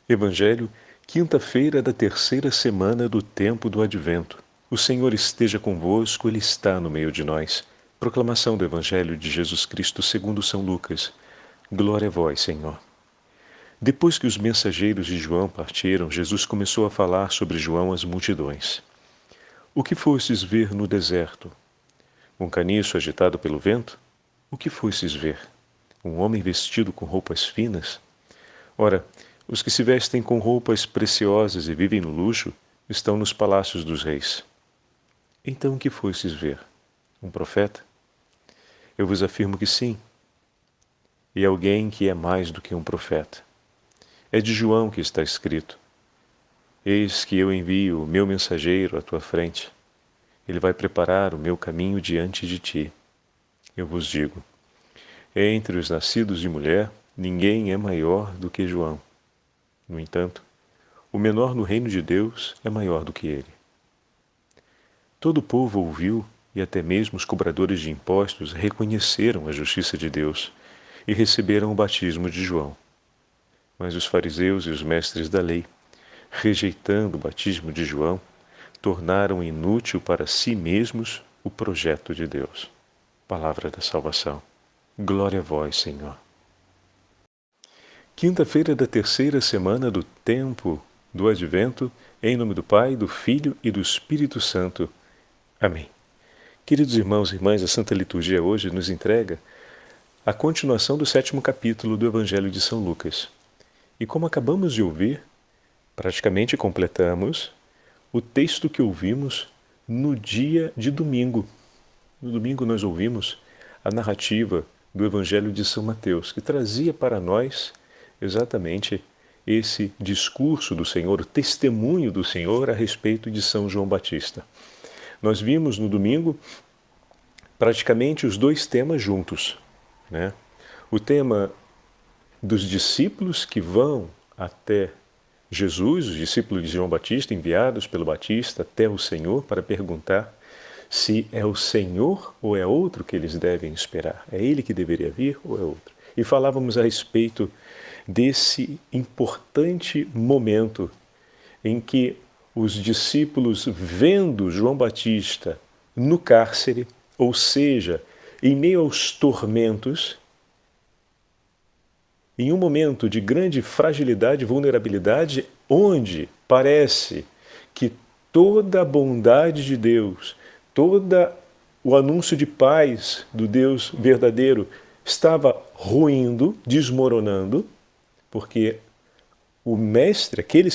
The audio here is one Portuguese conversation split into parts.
Evangelho, quinta-feira da terceira semana do tempo do Advento. O Senhor esteja convosco, Ele está no meio de nós. Proclamação do Evangelho de Jesus Cristo segundo São Lucas. Glória a vós, Senhor. Depois que os mensageiros de João partiram, Jesus começou a falar sobre João às multidões. O que fostes ver no deserto? Um caniço agitado pelo vento? O que fostes ver? Um homem vestido com roupas finas? Ora, os que se vestem com roupas preciosas e vivem no luxo estão nos palácios dos reis. Então o que fostes ver? Um profeta? Eu vos afirmo que sim. E alguém que é mais do que um profeta. É de João que está escrito: Eis que eu envio o meu mensageiro à tua frente. Ele vai preparar o meu caminho diante de ti. Eu vos digo: entre os nascidos de mulher, ninguém é maior do que João. No entanto, o menor no reino de Deus é maior do que ele. Todo o povo ouviu, e até mesmo os cobradores de impostos reconheceram a justiça de Deus e receberam o batismo de João. Mas os fariseus e os mestres da lei, rejeitando o batismo de João, tornaram inútil para si mesmos o projeto de Deus. Palavra da salvação. Glória a vós, Senhor. Quinta-feira da terceira semana do tempo do Advento, em nome do Pai, do Filho e do Espírito Santo. Amém. Queridos irmãos e irmãs, a Santa Liturgia hoje nos entrega a continuação do 7º capítulo do Evangelho de São Lucas. E como acabamos de ouvir, praticamente completamos o texto que ouvimos no dia de domingo. No domingo nós ouvimos a narrativa do Evangelho de São Mateus, que trazia para nós exatamente esse discurso do Senhor, o testemunho do Senhor a respeito de São João Batista. Nós vimos no domingo praticamente os dois temas juntos, né? O tema dos discípulos que vão até Jesus, os discípulos de João Batista, enviados pelo Batista até o Senhor para perguntar se é o Senhor ou é outro que eles devem esperar. É ele que deveria vir ou é outro? E falávamos a respeito desse importante momento em que os discípulos, vendo João Batista no cárcere, ou seja, em meio aos tormentos, em um momento de grande fragilidade e vulnerabilidade, onde parece que toda a bondade de Deus, todo o anúncio de paz do Deus verdadeiro estava ruindo, desmoronando, porque o Mestre, aquele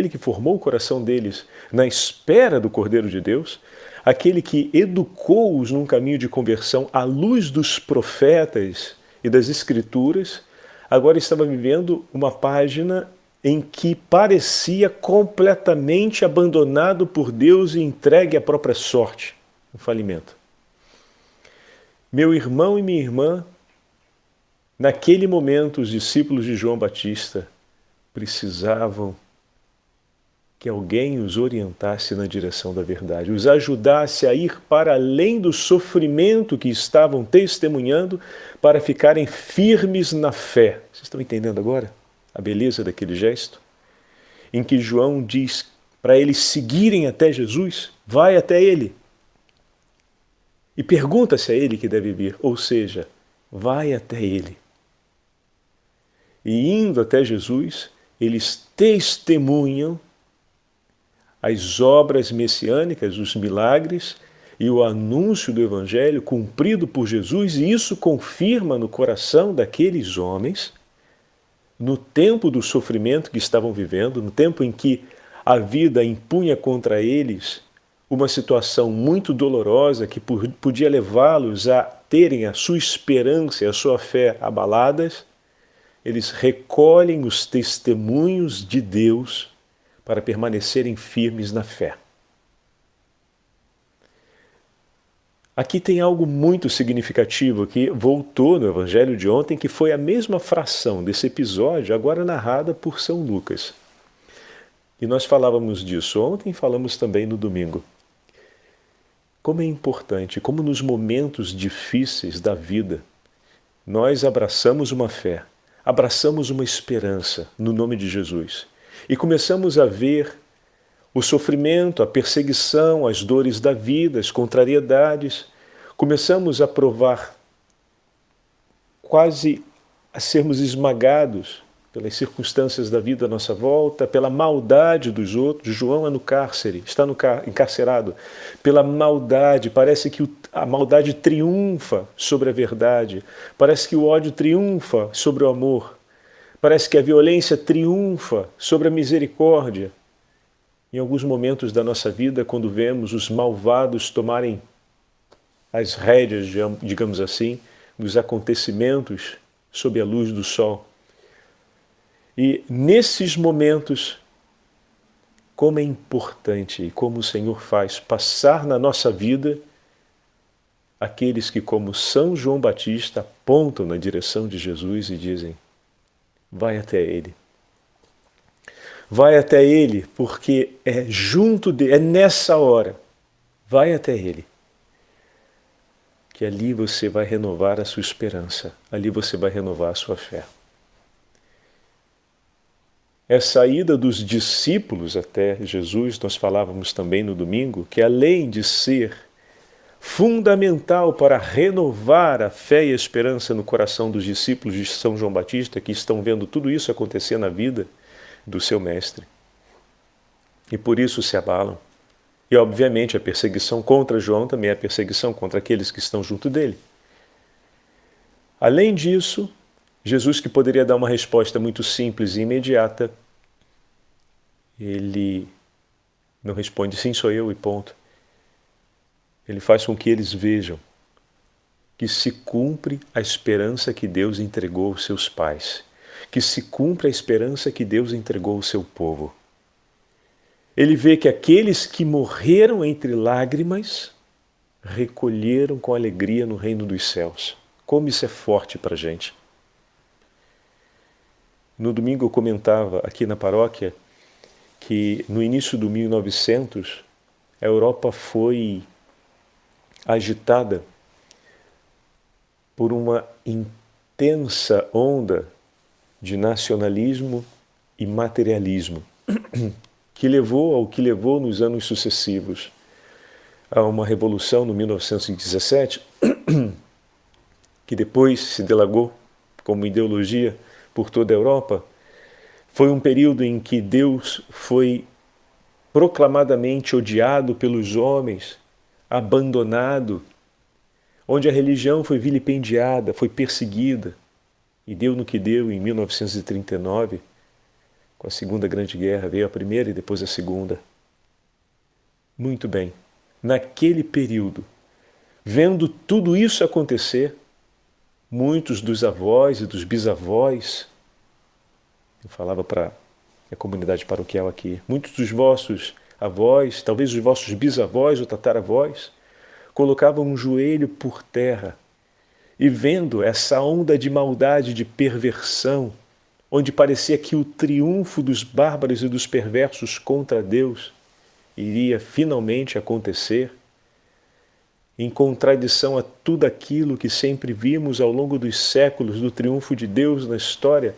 que formou o coração deles na espera do Cordeiro de Deus, aquele que educou-os num caminho de conversão à luz dos profetas e das Escrituras, agora estava vivendo uma página em que parecia completamente abandonado por Deus e entregue à própria sorte, o falimento. Meu irmão e minha irmã, naquele momento, os discípulos de João Batista precisavam que alguém os orientasse na direção da verdade, os ajudasse a ir para além do sofrimento que estavam testemunhando para ficarem firmes na fé. Vocês estão entendendo agora a beleza daquele gesto? Em que João diz para eles seguirem até Jesus, vai até ele e pergunta se é ele que deve vir, ou seja, vai até ele. E indo até Jesus, eles testemunham as obras messiânicas, os milagres e o anúncio do Evangelho cumprido por Jesus, e isso confirma no coração daqueles homens, no tempo do sofrimento que estavam vivendo, no tempo em que a vida impunha contra eles uma situação muito dolorosa que podia levá-los a terem a sua esperança e a sua fé abaladas, eles recolhem os testemunhos de Deus para permanecerem firmes na fé. Aqui tem algo muito significativo que voltou no Evangelho de ontem, que foi a mesma fração desse episódio, agora narrada por São Lucas. E nós falávamos disso ontem e falamos também no domingo. Como é importante, como nos momentos difíceis da vida, nós abraçamos uma fé, abraçamos uma esperança no nome de Jesus e começamos a ver o sofrimento, a perseguição, as dores da vida, as contrariedades, começamos a provar quase a sermos esmagados pelas circunstâncias da vida à nossa volta, pela maldade dos outros. João é no cárcere, está encarcerado pela maldade. Parece que a maldade triunfa sobre a verdade. Parece que o ódio triunfa sobre o amor. Parece que a violência triunfa sobre a misericórdia. Em alguns momentos da nossa vida, quando vemos os malvados tomarem as rédeas, digamos assim, dos acontecimentos sob a luz do sol. E nesses momentos, como é importante e como o Senhor faz passar na nossa vida aqueles que, como São João Batista, apontam na direção de Jesus e dizem: vai até Ele. Vai até Ele, porque é junto dele, é nessa hora. Vai até Ele. Que ali você vai renovar a sua esperança, ali você vai renovar a sua fé. É a saída dos discípulos até Jesus, nós falávamos também no domingo, que além de ser fundamental para renovar a fé e a esperança no coração dos discípulos de São João Batista, que estão vendo tudo isso acontecer na vida do seu mestre. E por isso se abalam. E obviamente a perseguição contra João também é a perseguição contra aqueles que estão junto dele. Além disso, Jesus, que poderia dar uma resposta muito simples e imediata, ele não responde sim, sou eu e ponto. Ele faz com que eles vejam que se cumpre a esperança que Deus entregou aos seus pais, que se cumpre a esperança que Deus entregou ao seu povo. Ele vê que aqueles que morreram entre lágrimas recolheram com alegria no reino dos céus. Como isso é forte para a gente. No domingo eu comentava aqui na paróquia que no início do 1900 a Europa foi agitada por uma intensa onda de nacionalismo e materialismo que levou ao que levou nos anos sucessivos a uma revolução no 1917 que depois se delagou como ideologia por toda a Europa. Foi um período em que Deus foi proclamadamente odiado pelos homens, abandonado, onde a religião foi vilipendiada, foi perseguida, e deu no que deu em 1939, com a Segunda Grande Guerra, veio a primeira e depois a segunda. Muito bem, naquele período, vendo tudo isso acontecer, muitos dos avós e dos bisavós, eu falava para a comunidade paroquial aqui, muitos dos vossos avós, talvez os vossos bisavós ou tataravós, colocavam um joelho por terra e vendo essa onda de maldade, de perversão, onde parecia que o triunfo dos bárbaros e dos perversos contra Deus iria finalmente acontecer, em contradição a tudo aquilo que sempre vimos ao longo dos séculos do triunfo de Deus na história,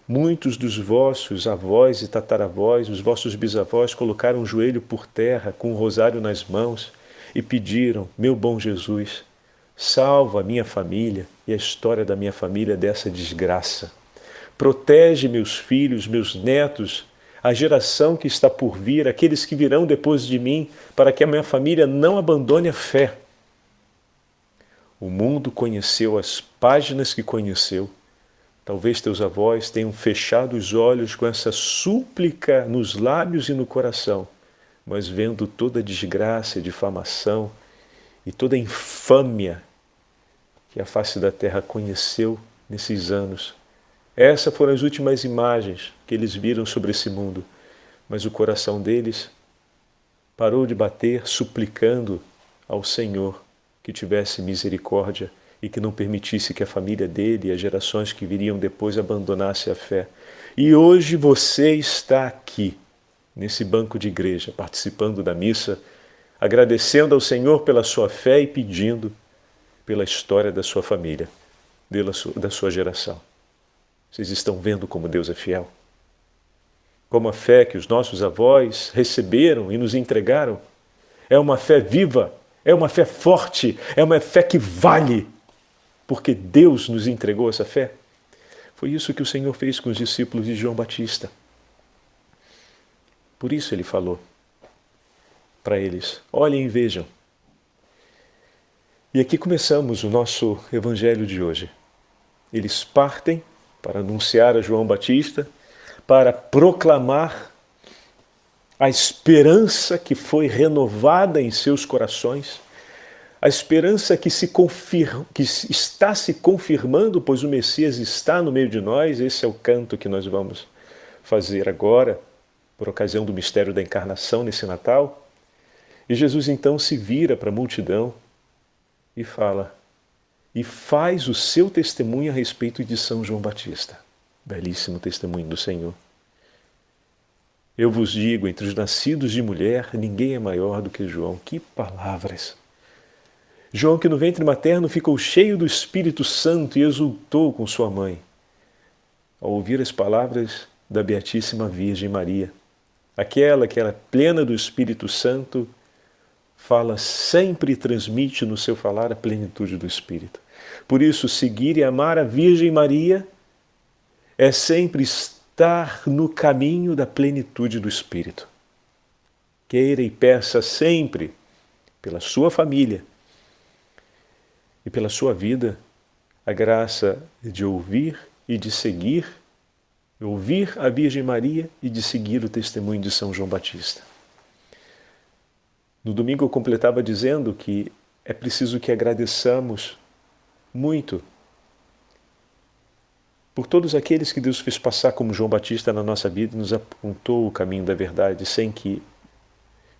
muitos dos vossos avós e tataravós, os vossos bisavós, colocaram o joelho por terra com o rosário nas mãos e pediram: meu bom Jesus, salva a minha família e a história da minha família dessa desgraça. Protege meus filhos, meus netos, a geração que está por vir, aqueles que virão depois de mim, para que a minha família não abandone a fé. O mundo conheceu as páginas que conheceu. Talvez teus avós tenham fechado os olhos com essa súplica nos lábios e no coração, mas vendo toda a desgraça, difamação e toda a infâmia que a face da terra conheceu nesses anos. Essas foram as últimas imagens que eles viram sobre esse mundo, mas o coração deles parou de bater, suplicando ao Senhor que tivesse misericórdia e que não permitisse que a família dele e as gerações que viriam depois abandonassem a fé. E hoje você está aqui, nesse banco de igreja, participando da missa, agradecendo ao Senhor pela sua fé e pedindo pela história da sua família, da sua geração. Vocês estão vendo como Deus é fiel? Como a fé que os nossos avós receberam e nos entregaram é uma fé viva, é uma fé forte, é uma fé que vale, porque Deus nos entregou essa fé. Foi isso que o Senhor fez com os discípulos de João Batista. Por isso ele falou para eles: olhem e vejam. E aqui começamos o nosso evangelho de hoje. Eles partem para anunciar a João Batista, para proclamar a esperança que foi renovada em seus corações, a esperança que está se confirmando, pois o Messias está no meio de nós. Esse é o canto que nós vamos fazer agora, por ocasião do mistério da encarnação nesse Natal. E Jesus então se vira para a multidão e fala, e faz o seu testemunho a respeito de São João Batista. Belíssimo testemunho do Senhor. Eu vos digo, entre os nascidos de mulher, ninguém é maior do que João. Que palavras! João, que no ventre materno ficou cheio do Espírito Santo e exultou com sua mãe, ao ouvir as palavras da Beatíssima Virgem Maria. Aquela que era plena do Espírito Santo, fala sempre e transmite no seu falar a plenitude do Espírito. Por isso, seguir e amar a Virgem Maria é sempre estar no caminho da plenitude do Espírito. Queira e peça sempre, pela sua família e pela sua vida, a graça de ouvir e de seguir, ouvir a Virgem Maria e de seguir o testemunho de São João Batista. No domingo eu completava dizendo que é preciso que agradeçamos muito por todos aqueles que Deus fez passar como João Batista na nossa vida e nos apontou o caminho da verdade, sem que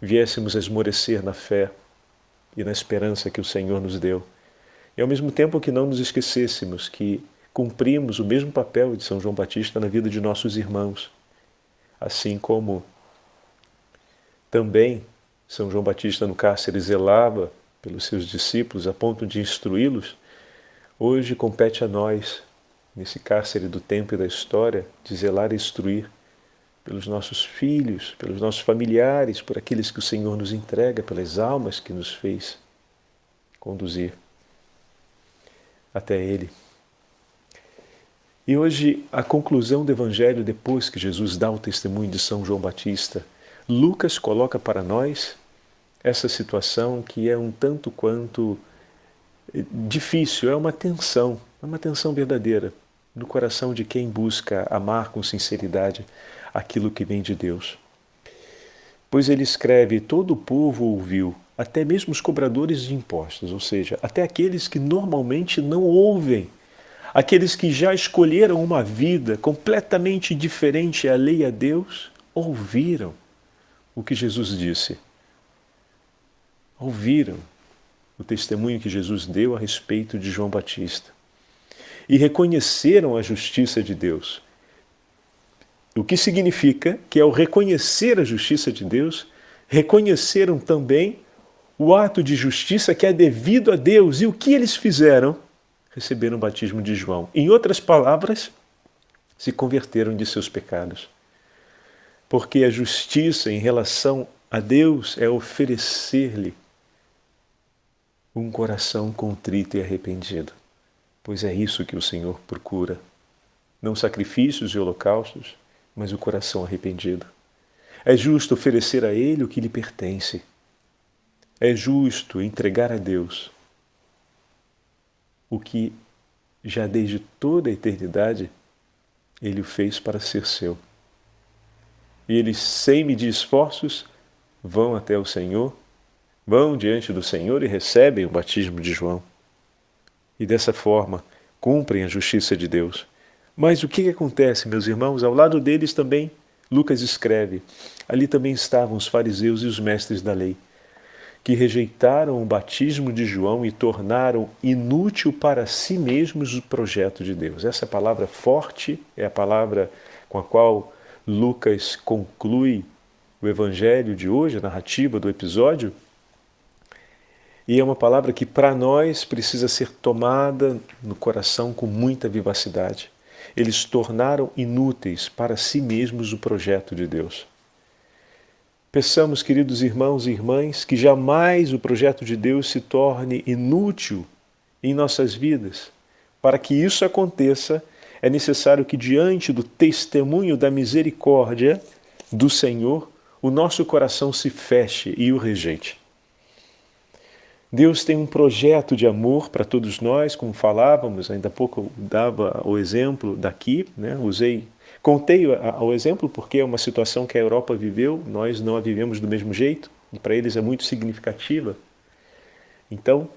viéssemos a esmorecer na fé e na esperança que o Senhor nos deu. E ao mesmo tempo que não nos esquecêssemos que cumprimos o mesmo papel de São João Batista na vida de nossos irmãos, assim como também São João Batista no cárcere zelava pelos seus discípulos a ponto de instruí-los. Hoje compete a nós, nesse cárcere do tempo e da história, de zelar e instruir pelos nossos filhos, pelos nossos familiares, por aqueles que o Senhor nos entrega, pelas almas que nos fez conduzir até Ele. E hoje, a conclusão do Evangelho, depois que Jesus dá o testemunho de São João Batista, Lucas coloca para nós essa situação que é um tanto quanto difícil, é uma tensão verdadeira no coração de quem busca amar com sinceridade aquilo que vem de Deus. Pois ele escreve, todo o povo ouviu, até mesmo os cobradores de impostos, ou seja, até aqueles que normalmente não ouvem, aqueles que já escolheram uma vida completamente diferente, alheia a Deus, ouviram o que Jesus disse. Ouviram o testemunho que Jesus deu a respeito de João Batista e reconheceram a justiça de Deus. O que significa que, ao reconhecer a justiça de Deus, reconheceram também o ato de justiça que é devido a Deus. E o que eles fizeram? Receberam o batismo de João. Em outras palavras, se converteram de seus pecados. Porque a justiça em relação a Deus é oferecer-lhe um coração contrito e arrependido. Pois é isso que o Senhor procura. Não sacrifícios e holocaustos, mas o coração arrependido. É justo oferecer a Ele o que lhe pertence. É justo entregar a Deus o que já desde toda a eternidade Ele o fez para ser seu. E eles, sem medir esforços, vão até o Senhor, vão diante do Senhor e recebem o batismo de João. E dessa forma cumprem a justiça de Deus. Mas o que acontece, meus irmãos? Ao lado deles também, Lucas escreve, ali também estavam os fariseus e os mestres da lei, que rejeitaram o batismo de João e tornaram inútil para si mesmos o projeto de Deus. Essa palavra forte é a palavra com a qual Lucas conclui o evangelho de hoje, a narrativa do episódio, e é uma palavra que para nós precisa ser tomada no coração com muita vivacidade. eles tornaram inúteis para si mesmos o projeto de Deus. Peçamos, queridos irmãos e irmãs, que jamais o projeto de Deus se torne inútil em nossas vidas. Para que isso aconteça, é necessário que, diante do testemunho da misericórdia do Senhor, o nosso coração se feche e o rejeite. Deus tem um projeto de amor para todos nós, como falávamos, ainda há pouco eu dava o exemplo daqui, né? Contei o exemplo porque é uma situação que a Europa viveu, nós não a vivemos do mesmo jeito, e para eles é muito significativa. Então,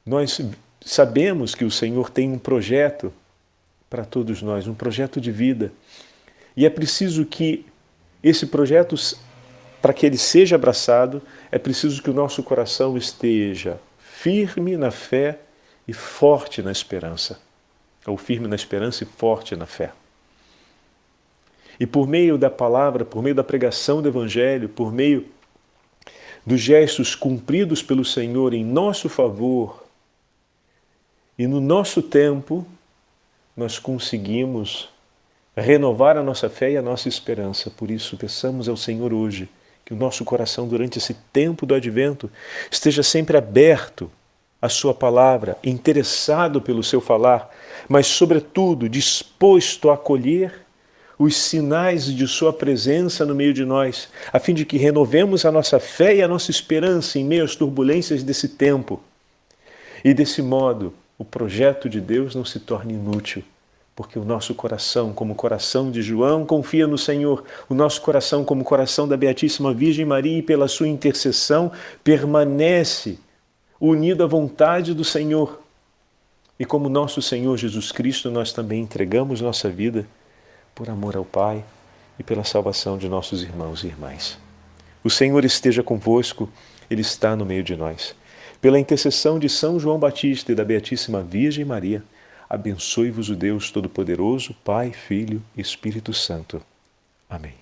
nós sabemos que o Senhor tem um projeto para todos nós, um projeto de vida. E é preciso que esse projeto, para que ele seja abraçado, é preciso que o nosso coração esteja firme na fé e forte na esperança. Ou firme na esperança e forte na fé. E por meio da palavra, por meio da pregação do Evangelho, por meio dos gestos cumpridos pelo Senhor em nosso favor e no nosso tempo, nós conseguimos renovar a nossa fé e a nossa esperança. Por isso, peçamos ao Senhor hoje que o nosso coração, durante esse tempo do Advento, esteja sempre aberto à sua palavra, interessado pelo seu falar, mas, sobretudo, disposto a acolher os sinais de sua presença no meio de nós, a fim de que renovemos a nossa fé e a nossa esperança em meio às turbulências desse tempo. E, desse modo, o projeto de Deus não se torne inútil, porque o nosso coração, como o coração de João, confia no Senhor. O nosso coração, como o coração da Beatíssima Virgem Maria, e pela sua intercessão, permanece unido à vontade do Senhor. E como nosso Senhor Jesus Cristo, nós também entregamos nossa vida por amor ao Pai e pela salvação de nossos irmãos e irmãs. O Senhor esteja convosco, Ele está no meio de nós. Pela intercessão de São João Batista e da Beatíssima Virgem Maria, abençoe-vos o Deus Todo-Poderoso, Pai, Filho e Espírito Santo. Amém.